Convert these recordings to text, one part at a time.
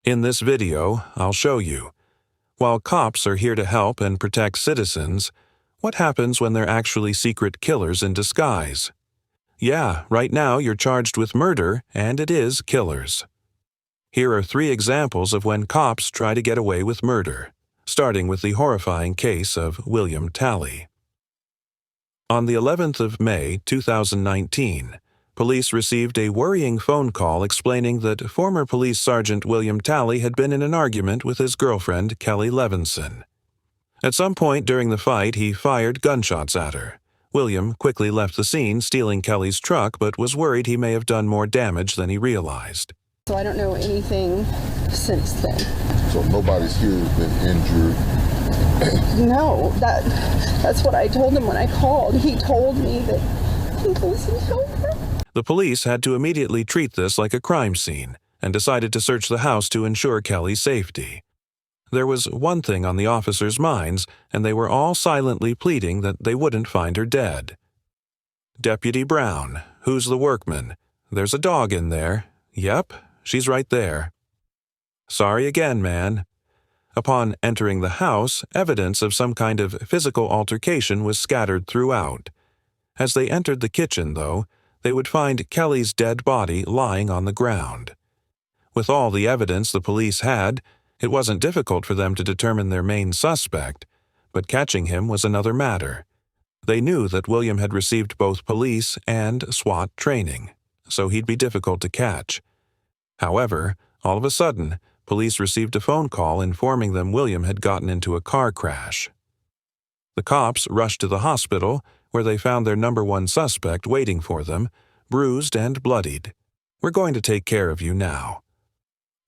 In this video, I'll show you. While cops are here to help and protect citizens, what happens when they're actually secret killers in disguise? Yeah, right now you're charged with murder, and it is killers. Here are 3 examples of when cops try to get away with murder, starting with the horrifying case of William Talley. On the 11th of May, 2019, police received a worrying phone call explaining that former Police Sergeant William Talley had been in an argument with his girlfriend, Kelly Levinson. At some point during the fight, he fired gunshots at her. William quickly left the scene, stealing Kelly's truck, but was worried he may have done more damage than he realized. So I don't know anything since then. So nobody's here has been injured? No, that's what I told him when I called. He told me that he was in helper. The police had to immediately treat this like a crime scene and decided to search the house to ensure Kelly's safety. There was one thing on the officers' minds, and they were all silently pleading that they wouldn't find her dead. Deputy Brown, who's the workman? There's a dog in there. Yep, she's right there. Sorry again, man. Upon entering the house, evidence of some kind of physical altercation was scattered throughout. As they entered the kitchen, though, they would find Kelly's dead body lying on the ground. With all the evidence the police had, it wasn't difficult for them to determine their main suspect, but catching him was another matter. They knew that William had received both police and SWAT training, so he'd be difficult to catch. However, all of a sudden, police received a phone call informing them William had gotten into a car crash. The cops rushed to the hospital, where they found their number 1 suspect waiting for them, bruised and bloodied. We're going to take care of you now.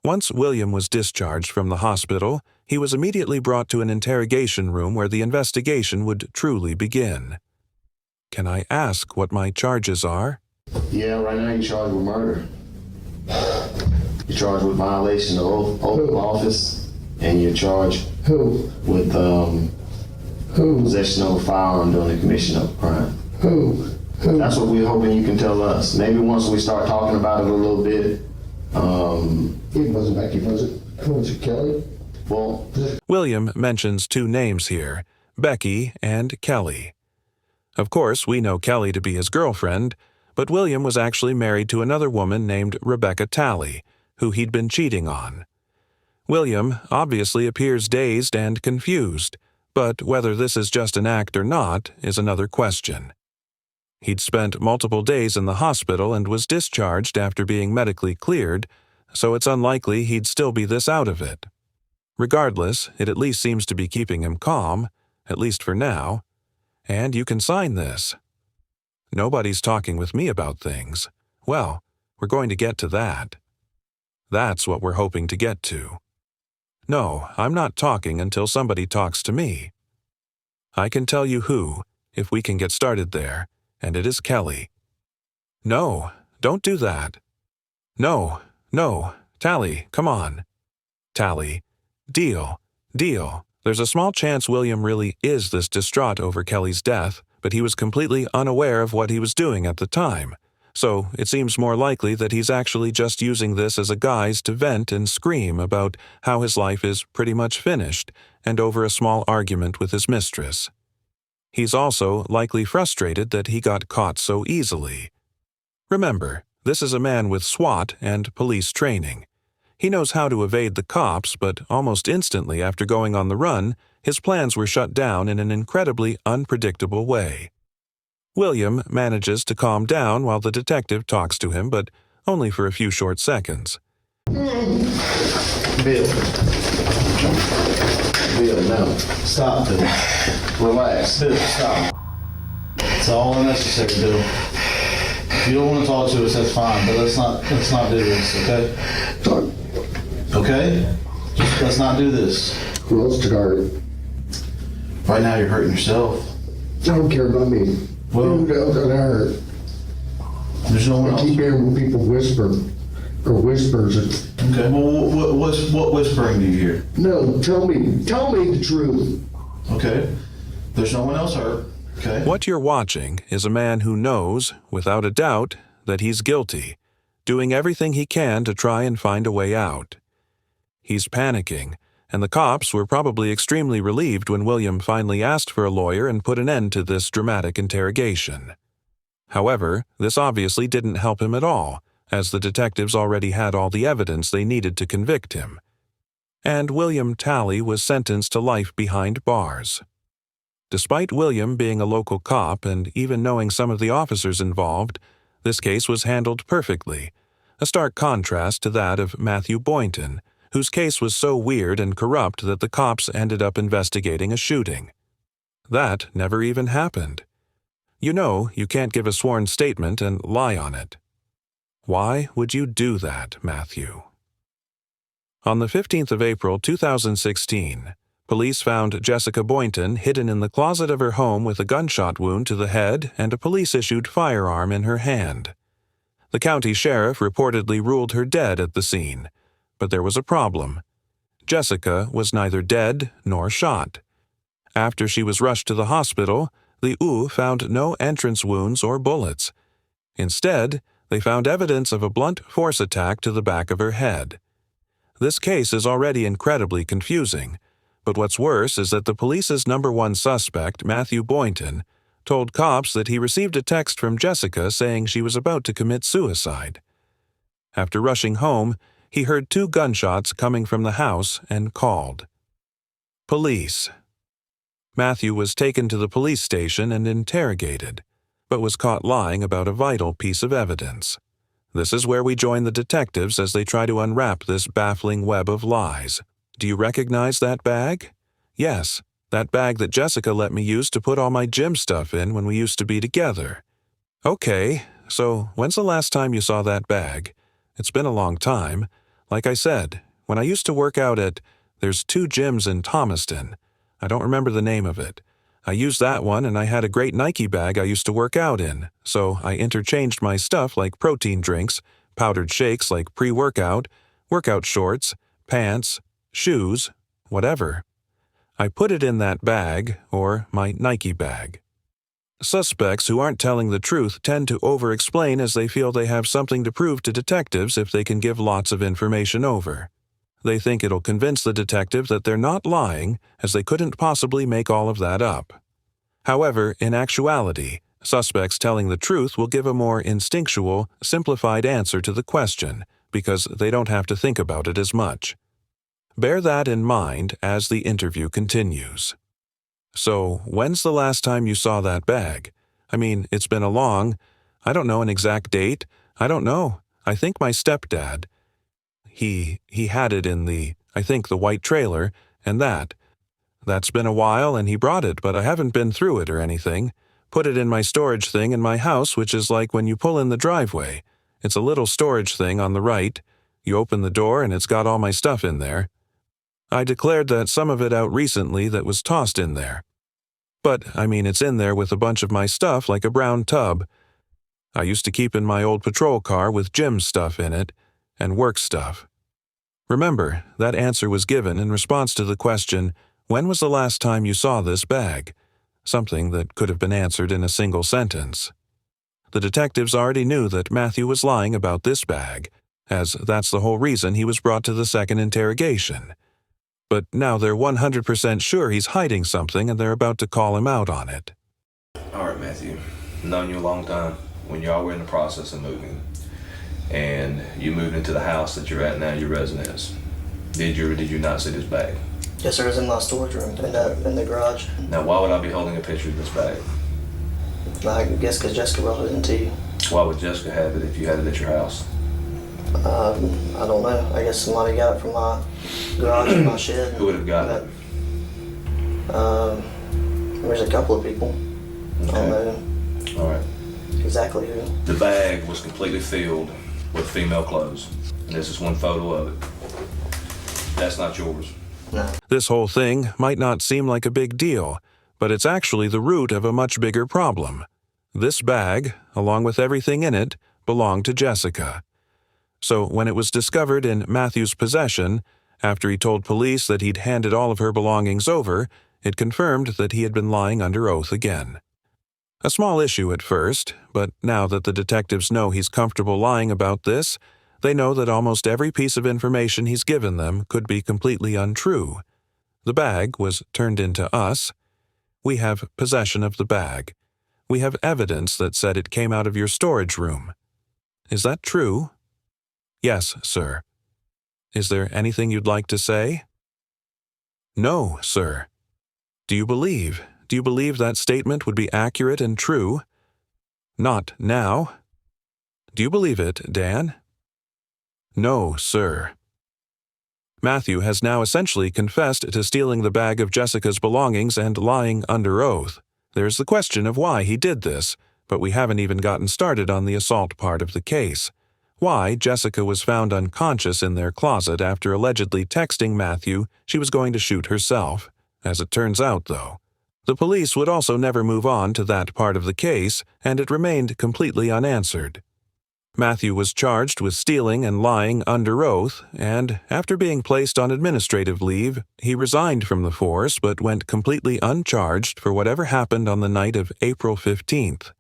Once William was discharged from the hospital, he was immediately brought to an interrogation room where the investigation would truly begin. Can I ask what my charges are? Yeah, right now you're charged with murder. You're charged with violation of oath of office, and you're charged with possession of a firearm during the commission of a crime. Who? That's what we're hoping you can tell us. Maybe once we start talking about it a little bit. It wasn't Becky, was it? Was it Kelly? Well, William mentions 2 names here, Becky and Kelly. Of course, we know Kelly to be his girlfriend, but William was actually married to another woman named Rebecca Talley, who he'd been cheating on. William obviously appears dazed and confused, but whether this is just an act or not is another question. He'd spent multiple days in the hospital and was discharged after being medically cleared, so it's unlikely he'd still be this out of it. Regardless, it at least seems to be keeping him calm, at least for now. And you can sign this. Nobody's talking with me about things. Well, we're going to get to that. That's what we're hoping to get to. No, I'm not talking until somebody talks to me. I can tell you who, if we can get started there, and it is Kelly. No, don't do that. No, Talley, come on. Talley, deal. There's a small chance William really is this distraught over Kelly's death, but he was completely unaware of what he was doing at the time. So it seems more likely that he's actually just using this as a guise to vent and scream about how his life is pretty much finished and over a small argument with his mistress. He's also likely frustrated that he got caught so easily. Remember, this is a man with SWAT and police training. He knows how to evade the cops, but almost instantly after going on the run, his plans were shut down in an incredibly unpredictable way. William manages to calm down while the detective talks to him, but only for a few short seconds. Bill, no. Stop, Bill. Relax. Bill, stop. It's all unnecessary, Bill. If you don't want to talk to us, that's fine, but let's not do this, okay? Okay? Just let's not do this. Who else took hurt? Right now you're hurting yourself. I don't care about me. Well, who else got hurt? There's no one I keep else. hearing people whisper, or whispers. Okay, well, what whispering do you hear? No, tell me the truth. Okay, there's no one else hurt. Okay. What you're watching is a man who knows, without a doubt, that he's guilty, doing everything he can to try and find a way out. He's panicking, and the cops were probably extremely relieved when William finally asked for a lawyer and put an end to this dramatic interrogation. However, this obviously didn't help him at all, as the detectives already had all the evidence they needed to convict him. And William Talley was sentenced to life behind bars. Despite William being a local cop and even knowing some of the officers involved, this case was handled perfectly, a stark contrast to that of Matthew Boynton, whose case was so weird and corrupt that the cops ended up investigating a shooting. That never even happened. You know you can't give a sworn statement and lie on it. Why would you do that, Matthew? On the 15th of April 2016, police found Jessica Boynton hidden in the closet of her home with a gunshot wound to the head and a police-issued firearm in her hand. The county sheriff reportedly ruled her dead at the scene, but there was a problem. Jessica was neither dead nor shot. After she was rushed to the hospital, the U found no entrance wounds or bullets. Instead, they found evidence of a blunt force attack to the back of her head. This case is already incredibly confusing, but what's worse is that the police's number one suspect, Matthew Boynton, told cops that he received a text from Jessica saying she was about to commit suicide. After rushing home, he heard 2 gunshots coming from the house and called. Police. Matthew was taken to the police station and interrogated, but was caught lying about a vital piece of evidence. This is where we join the detectives as they try to unwrap this baffling web of lies. Do you recognize that bag? Yes, that bag that Jessica let me use to put all my gym stuff in when we used to be together. Okay, so when's the last time you saw that bag? It's been a long time. Like I said, when I used to work out at, there's 2 gyms in Thomaston. I don't remember the name of it. I used that one and I had a great Nike bag I used to work out in, so I interchanged my stuff like protein drinks, powdered shakes like pre-workout, workout shorts, pants, shoes, whatever. I put it in that bag, or my Nike bag. Suspects who aren't telling the truth tend to over-explain as they feel they have something to prove to detectives if they can give lots of information over. They think it'll convince the detective that they're not lying, as they couldn't possibly make all of that up. However, in actuality, suspects telling the truth will give a more instinctual, simplified answer to the question, because they don't have to think about it as much. Bear that in mind as the interview continues. So, when's the last time you saw that bag? I mean, it's been I don't know an exact date. I don't know. I think my stepdad. He had it in the white trailer, and that's been a while and he brought it, but I haven't been through it or anything. Put it in my storage thing in my house, which is like when you pull in the driveway. It's a little storage thing on the right. You open the door and it's got all my stuff in there. I declared that some of it out recently that was tossed in there. But, I mean, it's in there with a bunch of my stuff like a brown tub. I used to keep in my old patrol car with gym stuff in it, and work stuff. Remember, that answer was given in response to the question, when was the last time you saw this bag? Something that could have been answered in a single sentence. The detectives already knew that Matthew was lying about this bag, as that's the whole reason he was brought to the second interrogation. But now they're 100% sure he's hiding something and they're about to call him out on it. All right, Matthew. Known you a long time. When y'all were in the process of moving, and you moved into the house that you're at now, your residence, did you or did you not see this bag? Yes, sir. It was in my storage room in the garage. Now, why would I be holding a picture of this bag? I guess because Jessica brought it into you. Why would Jessica have it if you had it at your house? I don't know. I guess somebody got it from my garage or my shed. Who would have gotten it? There's a couple of people. Okay. I don't know All right. exactly who. The bag was completely filled with female clothes. And this is one photo of it. That's not yours. No. This whole thing might not seem like a big deal, but it's actually the root of a much bigger problem. This bag, along with everything in it, belonged to Jessica. So when it was discovered in Matthew's possession, after he told police that he'd handed all of her belongings over, it confirmed that he had been lying under oath again. A small issue at first, but now that the detectives know he's comfortable lying about this, They know that almost every piece of information he's given them could be completely untrue. The bag was turned into us. We have possession of the bag. We have evidence that said it came out of your storage room. Is that true? Yes, sir. Is there anything you'd like to say? No, sir. Do you believe that statement would be accurate and true? Not now. Do you believe it, Dan? No, sir. Matthew has now essentially confessed to stealing the bag of Jessica's belongings and lying under oath. There's the question of why he did this, but we haven't even gotten started on the assault part of the case. Why Jessica was found unconscious in their closet after allegedly texting Matthew she was going to shoot herself. As it turns out, though, the police would also never move on to that part of the case, and it remained completely unanswered. Matthew was charged with stealing and lying under oath, and after being placed on administrative leave, he resigned from the force but went completely uncharged for whatever happened on the night of April 15th.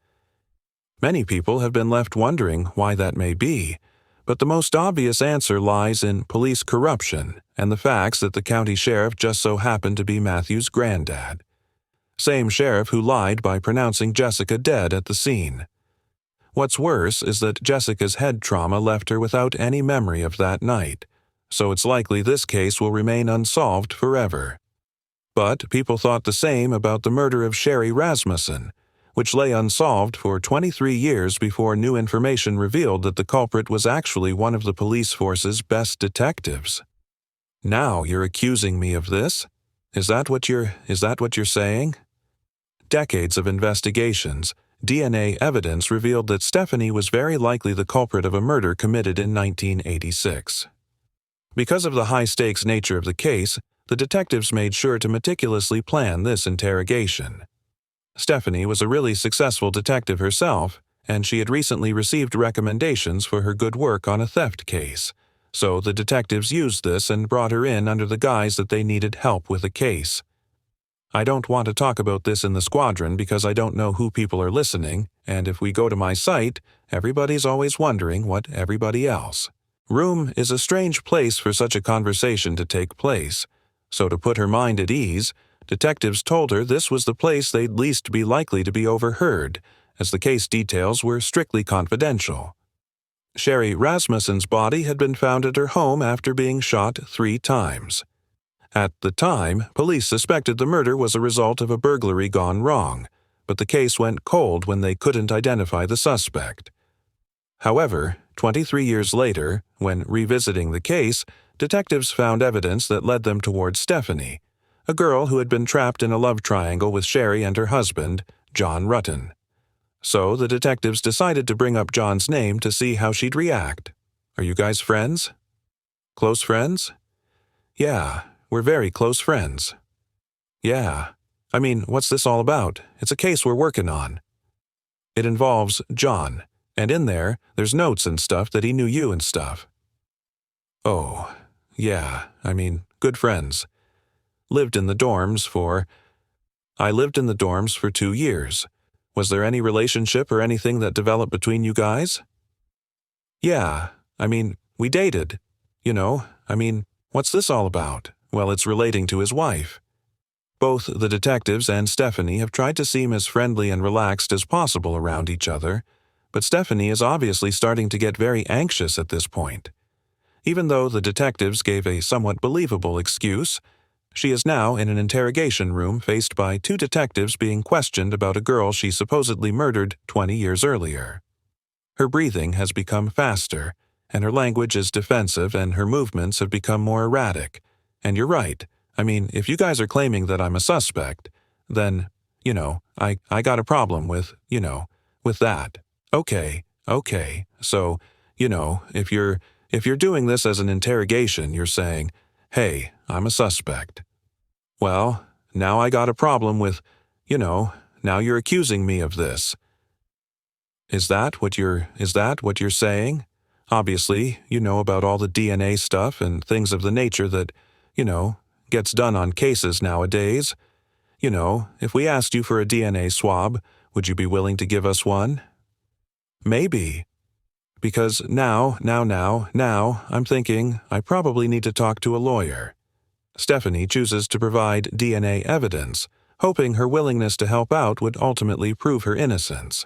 Many people have been left wondering why that may be, but the most obvious answer lies in police corruption and the facts that the county sheriff just so happened to be Matthew's granddad. Same sheriff who lied by pronouncing Jessica dead at the scene. What's worse is that Jessica's head trauma left her without any memory of that night, so it's likely this case will remain unsolved forever. But people thought the same about the murder of Sherry Rasmussen, which lay unsolved for 23 years before new information revealed that the culprit was actually one of the police force's best detectives. Now you're accusing me of this? Is that what you're saying? Decades of investigations, DNA evidence revealed that Stephanie was very likely the culprit of a murder committed in 1986. Because of the high-stakes nature of the case, the detectives made sure to meticulously plan this interrogation. Stephanie was a really successful detective herself, and she had recently received recommendations for her good work on a theft case, so the detectives used this and brought her in under the guise that they needed help with a case. I don't want to talk about this in the squadron because I don't know who people are listening, and if we go to my site, everybody's always wondering what everybody else. Room is a strange place for such a conversation to take place, so to put her mind at ease, detectives told her this was the place they'd least be likely to be overheard, as the case details were strictly confidential. Sherry Rasmussen's body had been found at her home after being shot 3 times. At the time, police suspected the murder was a result of a burglary gone wrong, but the case went cold when they couldn't identify the suspect. However, 23 years later, when revisiting the case, detectives found evidence that led them towards Stephanie, a girl who had been trapped in a love triangle with Sherry and her husband, John Rutten. So the detectives decided to bring up John's name to see how she'd react. Are you guys friends? Close friends? Yeah. We're very close friends. Yeah. I mean, what's this all about? It's a case we're working on. It involves John, and in there's notes and stuff that he knew you and stuff. Oh, yeah, I mean, good friends. I lived in the dorms for 2 years. Was there any relationship or anything that developed between you guys? Yeah, I mean, we dated. What's this all about? Well, it's relating to his wife. Both the detectives and Stephanie have tried to seem as friendly and relaxed as possible around each other, but Stephanie is obviously starting to get very anxious at this point. Even though the detectives gave a somewhat believable excuse, she is now in an interrogation room faced by 2 detectives being questioned about a girl she supposedly murdered 20 years earlier. Her breathing has become faster, and her language is defensive and her movements have become more erratic. And you're right. I mean, if you guys are claiming that I'm a suspect, then, I got a problem with that. Okay. So, if you're doing this as an interrogation, you're saying, hey, I'm a suspect. Well, now I got a problem with, now you're accusing me of this. Is that what you're saying? Obviously, you know about all the DNA stuff and things of the nature that, gets done on cases nowadays. If we asked you for a DNA swab, would you be willing to give us one? Maybe. because now, I'm thinking I probably need to talk to a lawyer. Stephanie chooses to provide DNA evidence, hoping her willingness to help out would ultimately prove her innocence.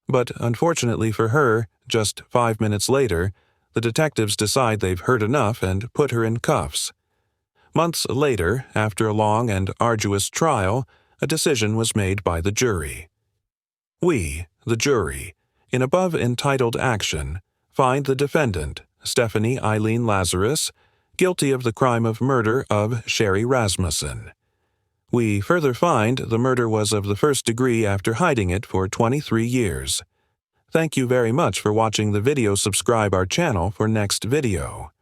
But unfortunately for her, just 5 minutes later, the detectives decide they've heard enough and put her in cuffs. Months later, after a long and arduous trial, a decision was made by the jury. We, the jury, in above entitled action, find the defendant, Stephanie Eileen Lazarus, guilty of the crime of murder of Sherry Rasmussen. We further find the murder was of the first degree after hiding it for 23 years. Thank you very much for watching the video. Subscribe our channel for next video.